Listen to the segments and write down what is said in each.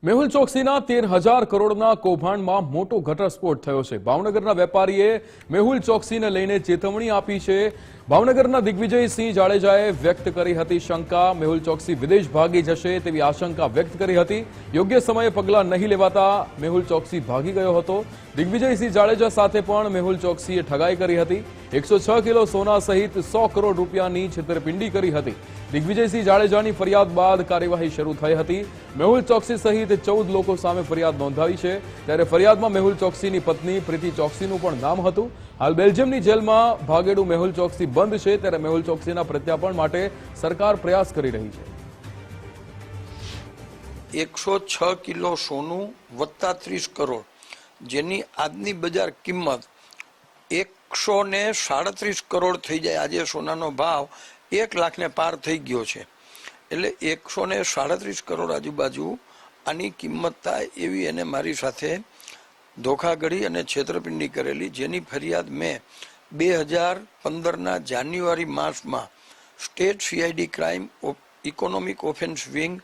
મેહુલ ચોકસીના 13,000 કરોડના કૌભાંડમાં મોટો ઘટસ્ફોટ થયો છે। ભાવનગરના વેપારીએ મેહુલ ચોકસીને લઈને ચેતવણી આપી છે। ભાવનગરના દિગ્વિજયસિંહ જાડેજાએ વ્યક્ત કરી હતી શંકા, મેહુલ ચોકસી વિદેશ ભાગી જશે તેવી આશંકા વ્યક્ત કરી હતી। યોગ્ય સમયે પગલાં નહીં લેવાતા મેહુલ ચોકસી ભાગી ગયો હતો। દિગ્વિજયસિંહ જાડેજા સાથે પણ મેહુલ ચોકસીએ ઠગાઈ કરી હતી। 106 કિલો સોના સહિત 100 કરોડ રૂપિયાની છેતરપિંડી કરી હતી। દિગ્વિજયસિંહ જાડેજાની ફરિયાદ બાદ કાર્યવાહી શરૂ થઈ હતી। મેહુલ ચોકસી સહિત 14 લોકો સામે ફરિયાદ નોંધાવી છે। ત્યારે ફરિયાદમાં મેહુલ ચોકસીની પત્ની પ્રીતિ ચોકસીનું પણ નામ હતું। હાલ બેલ્જિયમની જેલમાં ભાગેડુ મેહુલ ચોકસી બંધ છે। ત્યારે મેહુલ ચોકસીના પ્રત્યાર્પણ માટે સરકાર પ્રયાસ કરી રહી છે। 106 કિલો સોનું વત્તા 30 કરોડ, જેની આજની બજાર કિંમત 137 કરોડ થઈ જાય। આજે સોનાનો ભાવ 1 લાખને પાર થઈ ગયો છે, એટલે 137 કરોડ આજુબાજુ આની કિંમત થાય એવી એને મારી સાથે ધોખાધડી અને છેતરપિંડી કરેલી, જેની ફરિયાદ મેં 2015ના જાન્યુઆરી માસમાં state CID crime economic offence wing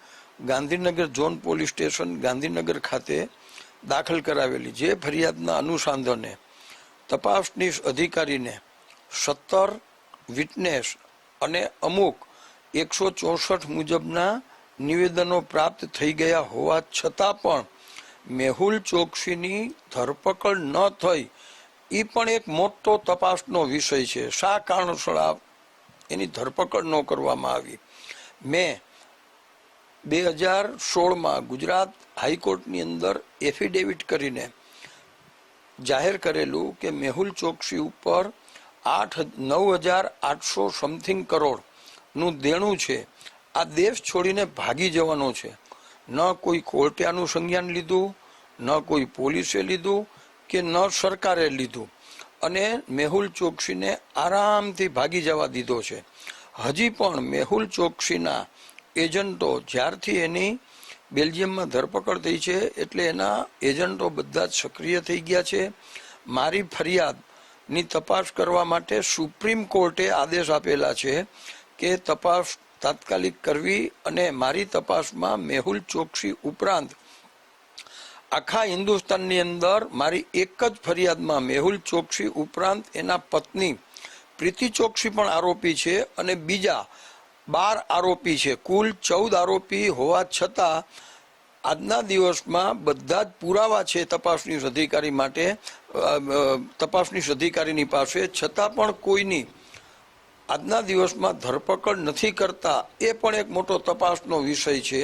Gandhinagar zone police station Gandhinagar ખાતે દાખલ કરાવેલી। જે ફરિયાદના અનુસંધાને તપાસનીશ અધિકારીને 17 વિટનેસ અને અમુક 164 મુજબના નિવેદનો પ્રાપ્ત થઈ ગયા હોવા છતાં પણ મેહુલ ચોકસીની ધરપકડ ન થઈ, એ પણ એક મોટો તપાસનો વિષય છે। શા કારણસર એની ધરપકડ ન કરવામાં આવી? મેં 2016માં ગુજરાત હાઈકોર્ટની અંદર એફિડેવિટ કરીને જાહેર કરેલું કે મેહુલ ચોકસી ઉપર 9,800 સમથિંગ કરોડનું દેણું છે। આ દેશ છોડીને ભાગી જવાનો છે। ન કોઈ કોર્ટે આનું સંજ્ઞાન લીધું, ન કોઈ પોલીસે લીધું કે ન સરકારે લીધું, અને મેહુલ ચોકસીને આરામથી ભાગી જવા દીધો છે। હજી પણ મેહુલ ચોકસીના એજન્ટો, જ્યારથી એની બેલ્જિયમમાં ધરપકડ થઈ છે એટલે એના એજન્ટો બધા જ સક્રિય થઈ ગયા છે। મારી ફરિયાદની તપાસ કરવા માટે સુપ્રીમ કોર્ટે આદેશ આપેલા છે કે તપાસ તાત્કાલિક કરવી, અને મારી તપાસમાં મેહુલ ચોકસી ઉપરાંત આખા હિન્દુસ્તાનની અંદર મારી એક જ ફરિયાદમાં મેહુલ ચોકસી ઉપરાંત એના પત્ની પ્રીતિ ચોકસી પણ આરોપી છે, અને બીજા 12 આરોપી છે। કુલ 14 આરોપી હોવા છતાં આજના દિવસમાં બધા જ પુરાવા છે તપાસનીશ અધિકારી માટે, તપાસનીશ અધિકારીની પાસે, છતાં પણ કોઈની આજના દિવસમાં ધરપકડ નથી કરતા। એ પણ એક મોટો તપાસનો વિષય છે।